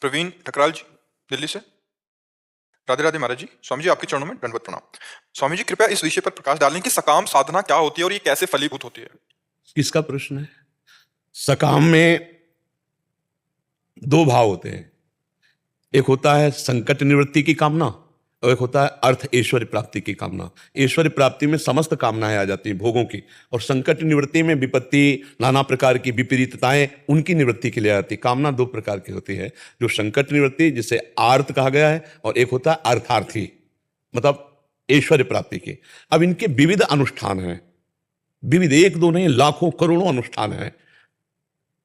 प्रवीण ठकराल जी, दिल्ली से। राधे राधे महाराज जी। स्वामी जी, आपके चरणों में दंडवत प्रणाम। स्वामी जी, कृपया इस विषय पर प्रकाश डालें कि सकाम साधना क्या होती है और ये कैसे फलीभूत होती है। किसका प्रश्न है? सकाम में दो भाव होते हैं। एक होता है संकट निवृत्ति की कामना और एक होता है अर्थ ऐश्वर्य प्राप्ति की कामना। ऐश्वर्य प्राप्ति में समस्त कामनाएं आ जाती हैं भोगों की, और संकट निवृत्ति में विपत्ति, नाना प्रकार की विपरीतताएं, उनकी निवृत्ति के लिए आती है। कामना दो प्रकार की होती है, जो संकट निवृत्ति जिसे आर्त कहा गया है, और एक होता है अर्थार्थी, मतलब ऐश्वर्य प्राप्ति की। अब इनके विविध अनुष्ठान हैं, विविध, एक दो नहीं, लाखों करोड़ों अनुष्ठान हैं।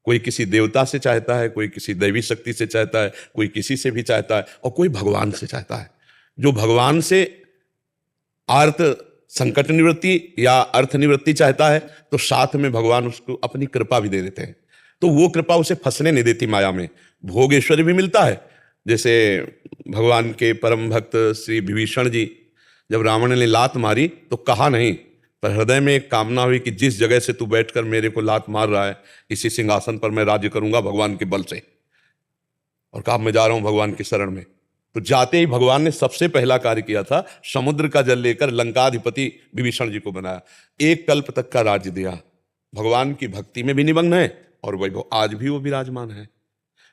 कोई किसी देवता से चाहता है, कोई किसी दैवी शक्ति से चाहता है, कोई किसी से भी चाहता है, और कोई भगवान से चाहता है। जो भगवान से आर्त संकट निवृत्ति या अर्थ निवृत्ति चाहता है, तो साथ में भगवान उसको अपनी कृपा भी दे देते हैं। तो वो कृपा उसे फंसने नहीं देती माया में, भोग ऐश्वर्य भी मिलता है। जैसे भगवान के परम भक्त श्री विभीषण जी, जब रावण ने लात मारी तो कहा नहीं, पर हृदय में एक कामना हुई कि जिस जगह से तू बैठकर मेरे को लात मार रहा है, इसी सिंहासन पर मैं राज्य करूंगा भगवान के बल से, और कहा मैं जा रहा हूं भगवान की शरण में। तो जाते ही भगवान ने सबसे पहला कार्य किया था, समुद्र का जल लेकर लंकाधिपति विभीषण जी को बनाया, एक कल्प तक का राज्य दिया। भगवान की भक्ति में भी निमग्न है, और वही आज भी वो विराजमान है।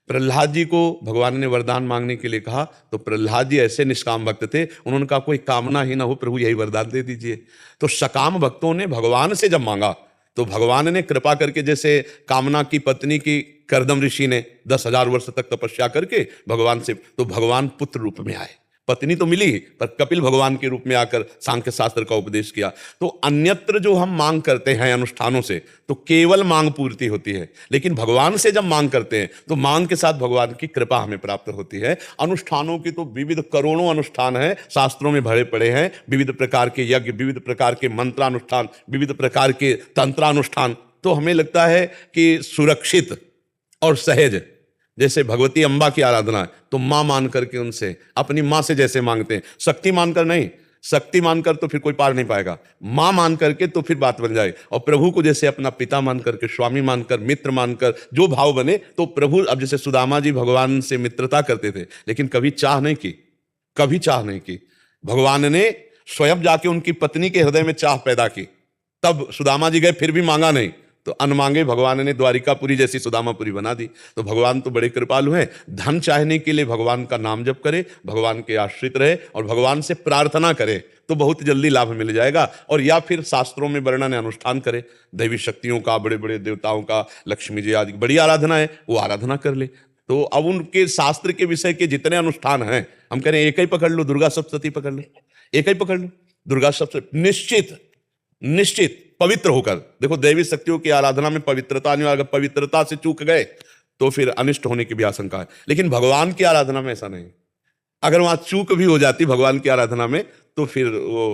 प्रहलाद जी को भगवान ने वरदान मांगने के लिए कहा, तो प्रहलाद जी ऐसे निष्काम भक्त थे, उन्होंने कहा कोई कामना ही ना हो प्रभु, यही वरदान दे दीजिए। तो सकाम भक्तों ने भगवान से जब मांगा, तो भगवान ने कृपा करके, जैसे कामना की पत्नी की करदम ऋषि ने 10,000 वर्ष तक तपस्या करके भगवान से, तो भगवान पुत्र रूप में आए। पत्नी तो मिली, पर कपिल भगवान के रूप में आकर सांख्य शास्त्र का उपदेश किया। तो अन्यत्र जो हम मांग करते हैं अनुष्ठानों से, तो केवल मांग पूर्ति होती है, लेकिन भगवान से जब मांग करते हैं तो मांग के साथ भगवान की कृपा हमें प्राप्त होती है। अनुष्ठानों की तो विविध करोड़ों अनुष्ठान हैं, शास्त्रों में भरे पड़े हैं। विविध प्रकार के यज्ञ, विविध प्रकार के मंत्रानुष्ठान, विविध प्रकार के तंत्रानुष्ठान। तो हमें लगता है कि सुरक्षित और सहज, जैसे भगवती अम्बा की आराधना है, तो मां मान करके उनसे, अपनी मां से जैसे मांगते हैं, शक्ति मानकर नहीं, शक्ति मानकर तो फिर कोई पार नहीं पाएगा, मां मान करके तो फिर बात बन जाए। और प्रभु को जैसे अपना पिता मान करके, स्वामी मानकर, मित्र मानकर, जो भाव बने, तो प्रभु, अब जैसे सुदामा जी भगवान से मित्रता करते थे, लेकिन कभी चाह नहीं की, कभी चाह नहीं की। भगवान ने स्वयं जाके उनकी पत्नी के हृदय में चाह पैदा की, तब सुदामा जी गए, फिर भी मांगा नहीं, तो अनमांगे भगवान ने द्वारिकापुरी जैसी सुदामापुरी बना दी। तो भगवान तो बड़े कृपालु हैं। धन चाहने के लिए भगवान का नाम जप करे, भगवान के आश्रित रहे और भगवान से प्रार्थना करे, तो बहुत जल्दी लाभ मिल जाएगा। और या फिर शास्त्रों में वर्णन अनुष्ठान करे, दैवी शक्तियों का, बड़े बड़े देवताओं का, लक्ष्मी जी आदि बड़ी आराधना है, वो आराधना कर ले। तो अब उनके शास्त्र के विषय के जितने अनुष्ठान हैं, हम कह रहे हैं एक ही पकड़ लो, दुर्गा सप्तशती पकड़ लो, एक ही पकड़ लो, दुर्गा सप्तशती, निश्चित निश्चित पवित्र होकर। देखो, दैवी शक्तियों की आराधना में पवित्रता नहीं, अगर पवित्रता से चूक गए तो फिर अनिष्ट होने की भी आशंका है। लेकिन भगवान की आराधना में ऐसा नहीं, अगर वहां चूक भी हो जाती भगवान की आराधना में, तो फिर वो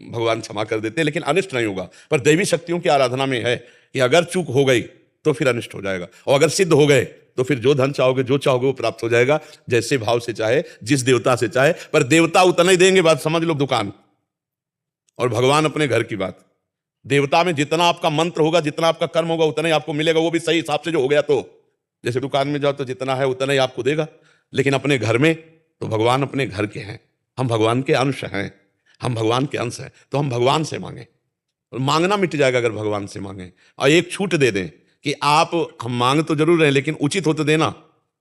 भगवान क्षमा कर देते हैं, लेकिन अनिष्ट नहीं होगा। पर दैवी शक्तियों की आराधना में है कि अगर चूक हो गई तो फिर अनिष्ट हो जाएगा, और अगर सिद्ध हो गए तो फिर जो धन चाहोगे, जो चाहोगे वो प्राप्त हो जाएगा, जैसे भाव से चाहे, जिस देवता से चाहे। पर देवता उतना ही देंगे, बात समझ लो, दुकान, और भगवान अपने घर की बात। देवता में जितना आपका मंत्र होगा, जितना आपका कर्म होगा, उतना ही आपको मिलेगा, वो भी सही हिसाब से जो हो गया। तो जैसे दुकान में जाओ तो जितना है उतना ही आपको देगा, लेकिन अपने घर में तो भगवान अपने घर के हैं, हम भगवान के अंश हैं, हम भगवान के अंश हैं, तो हम भगवान से मांगे, मांगना मिट जाएगा अगर भगवान से मांगे। और एक छूट दे दें कि आप, हम मांग तो जरूर रहे, लेकिन उचित हो तो देना,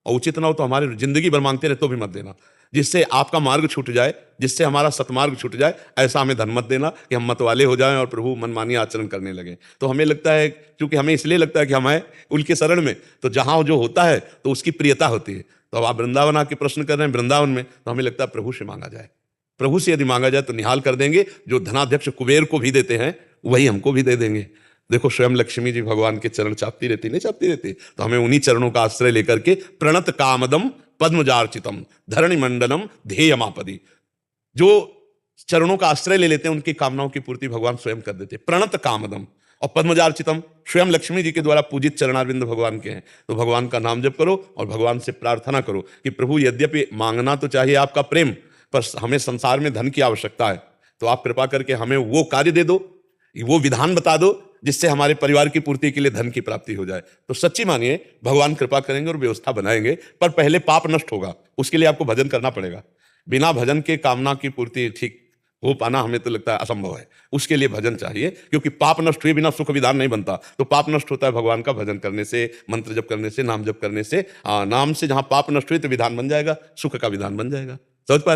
और उचित ना हो तो हमारी जिंदगी भर मांगते रहे तो भी मत देना, जिससे आपका मार्ग छूट जाए, जिससे हमारा सतमार्ग छूट जाए। ऐसा हमें धन मत देना कि हम मतवाले हो जाएं और प्रभु मनमानी आचरण करने लगे। तो हमें लगता है, क्योंकि हमें इसलिए लगता है कि हम हैं उनके शरण में, तो जहां जो होता है तो उसकी प्रियता होती है। तो अब आप वृंदावन आके प्रश्न कर रहे हैं, वृंदावन में, तो हमें लगता है प्रभु से मांगा जाए। प्रभु से यदि मांगा जाए तो निहाल कर देंगे, जो धनाध्यक्ष कुबेर को भी देते हैं वही हमको भी दे देंगे। देखो, स्वयं लक्ष्मी जी भगवान के चरण चापती रहती, नहीं चापती रहती, तो हमें उन्हीं चरणों का आश्रय लेकर के, प्रणत कामदम पद्मजार्चितम धरणि मंडलम ध्येयमापदी, जो चरणों का आश्रय ले लेते हैं उनकी कामनाओं की पूर्ति भगवान स्वयं कर देते। प्रणत कामदम और पद्मजार्चितम, स्वयं लक्ष्मी जी के द्वारा पूजित चरणारविंद भगवान के हैं। तो भगवान का नाम जप करो और भगवान से प्रार्थना करो कि प्रभु, यद्यपि मांगना तो चाहिए आपका प्रेम, पर हमें संसार में धन की आवश्यकता है, तो आप कृपा करके हमें वो कार्य दे दो, वो विधान बता दो जिससे हमारे परिवार की पूर्ति के लिए धन की प्राप्ति हो जाए। तो सच्ची मानिए भगवान कृपा करेंगे और व्यवस्था बनाएंगे, पर पहले पाप नष्ट होगा, उसके लिए आपको भजन करना पड़ेगा। बिना भजन के कामना की पूर्ति ठीक हो पाना हमें तो लगता है असंभव है। उसके लिए भजन चाहिए, क्योंकि पाप नष्ट हुए बिना सुख विधान नहीं बनता। तो पाप नष्ट होता है भगवान का भजन करने से, मंत्र जप करने से, नाम जप करने से। नाम से जहां पाप नष्ट हुए तो विधान बन जाएगा, सुख का विधान बन जाएगा। समझ पा रहे?